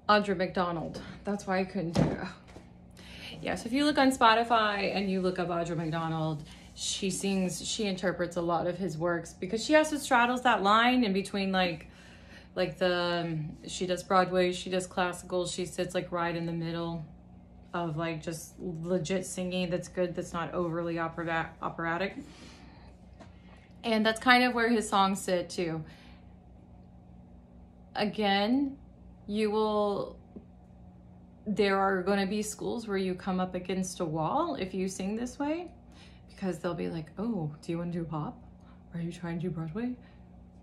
Audra McDonald. That's why I couldn't do it. Yeah, so if you look on Spotify and you look up Audra McDonald, she interprets a lot of his works because she also straddles that line in between like she does Broadway, she does classical, she sits like right in the middle of like just legit singing that's good, that's not overly operatic. And that's kind of where his songs sit too. Again, there are going to be schools where you come up against a wall if you sing this way, because they'll be like, oh, do you want to do pop? Are you trying to do Broadway?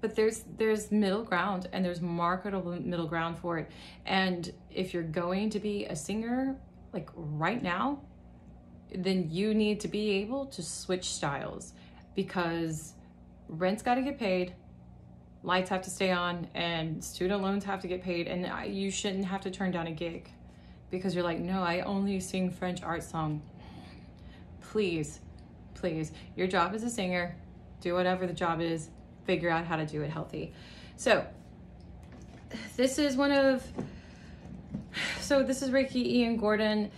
But there's middle ground, and there's marketable middle ground for it. And if you're going to be a singer like right now, then you need to be able to switch styles, because rent's got to get paid, lights have to stay on, and student loans have to get paid. And you shouldn't have to turn down a gig because you're like, no, I only sing French art song. Please, please, your job as a singer, do whatever the job is, figure out how to do it healthy. So this is Ricky Ian Gordon.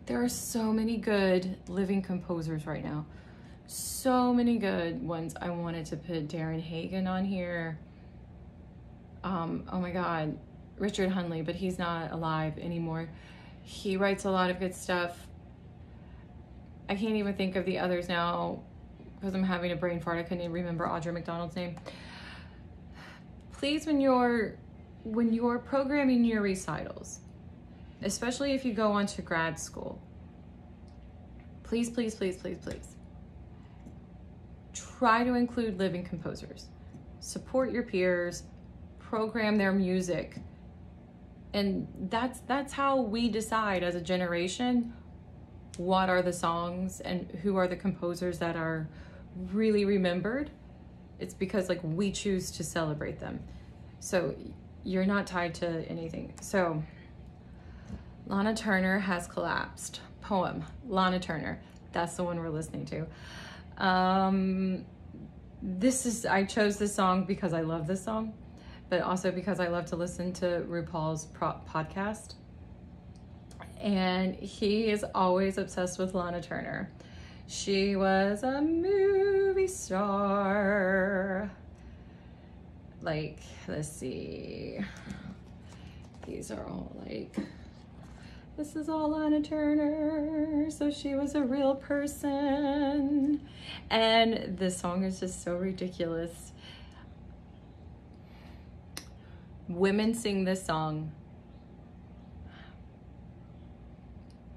There are so many good living composers right now. So many good ones. I wanted to put Darren Hagen on here. Oh my God, Richard Hunley, but he's not alive anymore. He writes a lot of good stuff. I can't even think of the others now because I'm having a brain fart. I couldn't even remember Audra McDonald's name. Please, when you're programming your recitals, especially if you go on to grad school, please, please, please, please, please, try to include living composers. Support your peers, program their music. And that's how we decide as a generation what are the songs and who are the composers that are really remembered. It's because like we choose to celebrate them. So you're not tied to anything. So Lana Turner has collapsed. Poem, Lana Turner. That's the one we're listening to. I chose this song because I love this song, but also because I love to listen to RuPaul's podcast. And he is always obsessed with Lana Turner. She was a movie star. Like, let's see. These are all like, this is all Lana Turner. So she was a real person. And this song is just so ridiculous. Women sing this song.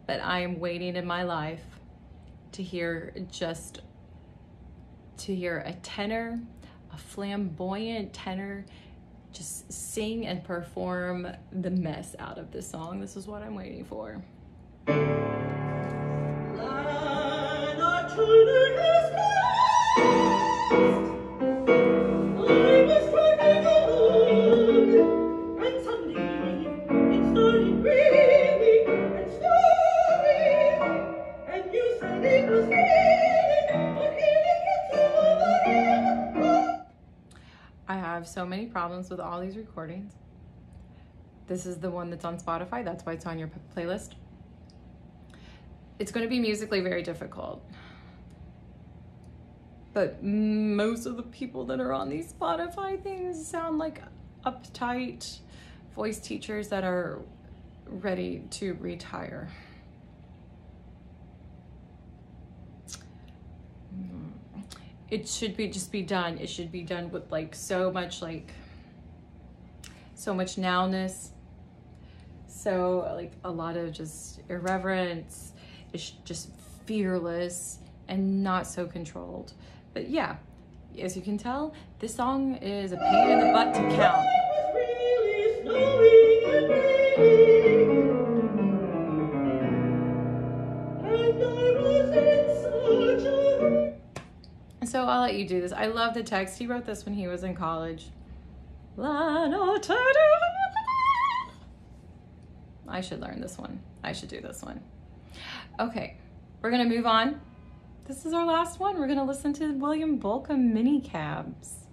But I am waiting in my life to hear a tenor, a flamboyant tenor, just sing and perform the mess out of this song. This is what I'm waiting for. I have so many problems with all these recordings. This is the one that's on Spotify. That's why it's on your playlist. It's going to be musically very difficult. But most of the people that are on these Spotify things sound like uptight voice teachers that are ready to retire. It should just be done. It should be done with like so much nowness. So like a lot of just irreverence. It's just fearless and not so controlled. But yeah, as you can tell, this song is a pain in the butt to count. So I'll let you do this. I love the text. He wrote this when he was in college. I should learn this one. I should do this one. Okay, we're gonna move on. This is our last one. We're gonna listen to William Bolcom Mini Cabs.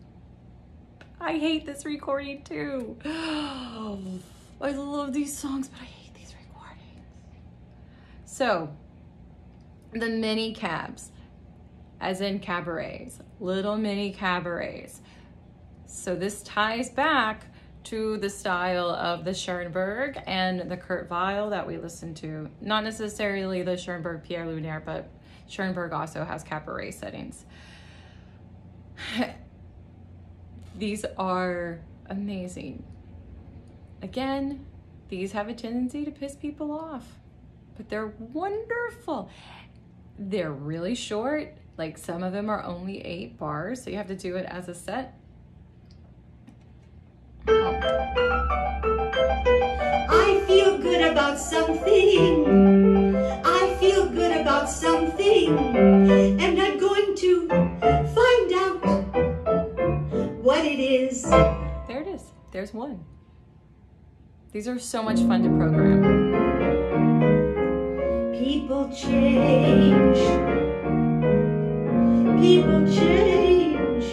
I hate this recording too. I love these songs, but I hate these recordings. So, the mini cabs, as in cabarets, little mini cabarets. So this ties back to the style of the Schoenberg and the Kurt Weill that we listened to. Not necessarily the Schoenberg Pierre Lunaire, but Schoenberg also has cabaret settings. These are amazing. Again, these have a tendency to piss people off, but they're wonderful. They're really short, like some of them are only 8 bars, so you have to do it as a set. I feel good about something. I feel good about something. And I'm going to find out what it is. There it is. There's one. These are so much fun to program. People change. People change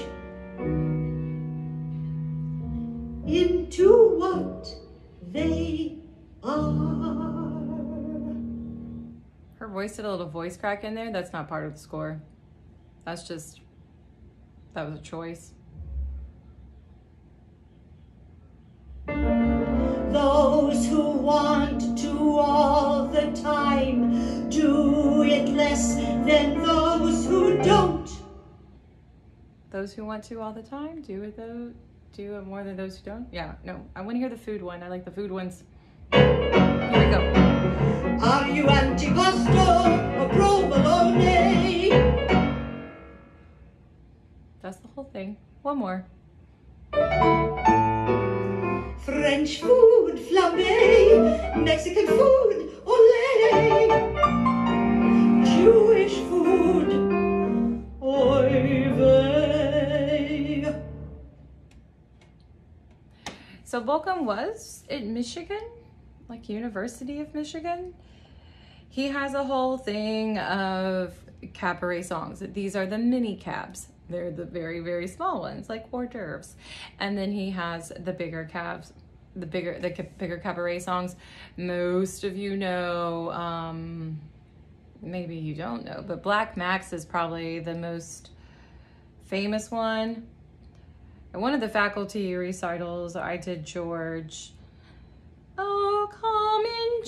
into what they are. Her voice did a little voice crack in there. That's not part of the score. That's just, that was a choice. Those who want to all the time do it less than those who don't. Those who want to all the time do it though. Do it more than those who don't? Yeah, no. I want to hear the food one. I like the food ones. Here we go. Are you antipasto or provolone? That's the whole thing. One more. French food, flambé. Mexican food, olé. Jewish food, oy vey. So Bolcom was in Michigan, like University of Michigan. He has a whole thing of cabaret songs. These are the mini cabs. They're the very, very small ones, like hors d'oeuvres. And then he has the bigger cabs, the bigger cabaret songs. Most of you know, maybe you don't know, but Black Max is probably the most famous one. At one of the faculty recitals, I did George. Oh, come in,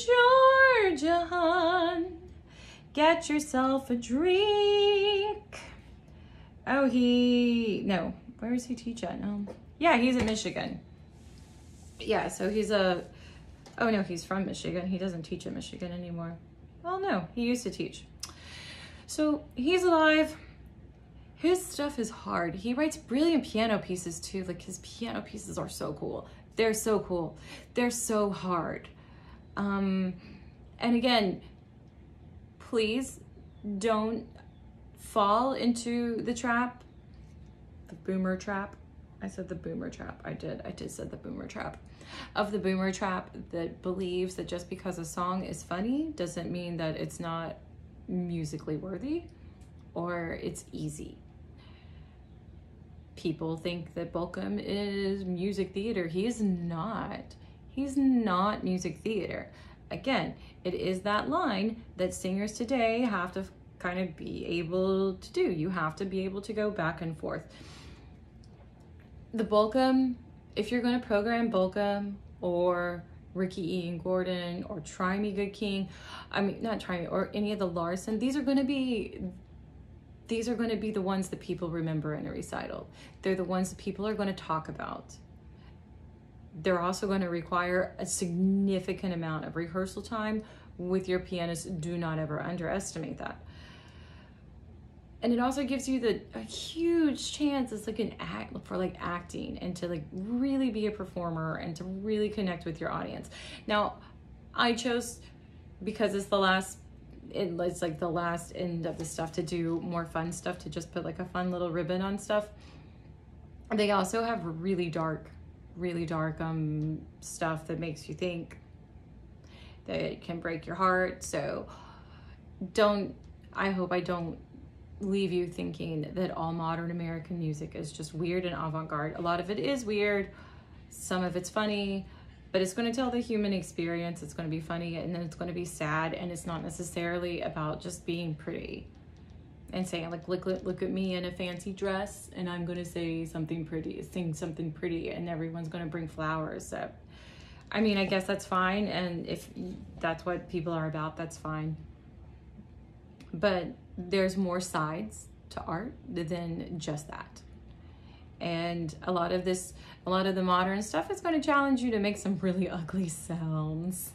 Georgia, hon. Get yourself a drink. Oh, no, where is he teach at? Yeah, he's in Michigan. Yeah, so he's oh no, he's from Michigan. He doesn't teach at Michigan anymore. Well, no, he used to teach. So he's alive. His stuff is hard. He writes brilliant piano pieces too. Like his piano pieces are so cool. They're so cool. They're so hard. And again, please don't fall into the trap, the boomer trap. I said the boomer trap. I did said the boomer trap. Of the boomer trap that believes that just because a song is funny doesn't mean that it's not musically worthy or it's easy. People think that Bolcom is music theater. He is not. He's not music theater. Again, it is that line that singers today have to kind of be able to do. You have to be able to go back and forth. The Bolcom, if you're going to program Bolcom or Ricky Ian Gordon or Try Me Good King, I mean, not Try Me, or any of the Larson, these are going to be the ones that people remember in a recital. They're the ones that people are going to talk about. They're also going to require a significant amount of rehearsal time with your pianist. Do not ever underestimate that. And it also gives you a huge chance as like an act for like acting and to like really be a performer and to really connect with your audience. Now, I chose, because it's like the last end of the stuff, to do more fun stuff, to just put like a fun little ribbon on stuff. They also have really dark stuff that makes you think, that it can break your heart. So I hope I don't leave you thinking that all modern American music is just weird and avant-garde. A lot of it is weird, some of it's funny, but it's going to tell the human experience. It's going to be funny, and then it's going to be sad, and it's not necessarily about just being pretty and saying like, look at me in a fancy dress, and I'm going to say something pretty, sing something pretty, and everyone's going to bring flowers. So, I mean, I guess that's fine, and if that's what people are about, that's fine. But there's more sides to art than just that. And a lot of the modern stuff is going to challenge you to make some really ugly sounds.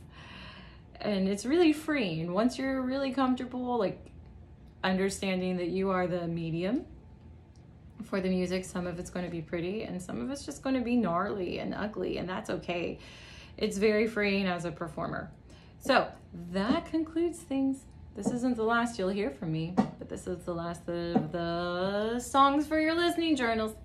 And it's really freeing. Once you're really comfortable, like understanding that you are the medium for the music, some of it's going to be pretty and some of it's just going to be gnarly and ugly, and that's okay. It's very freeing as a performer. So that concludes things. This isn't the last you'll hear from me, but this is the last of the songs for your listening journals.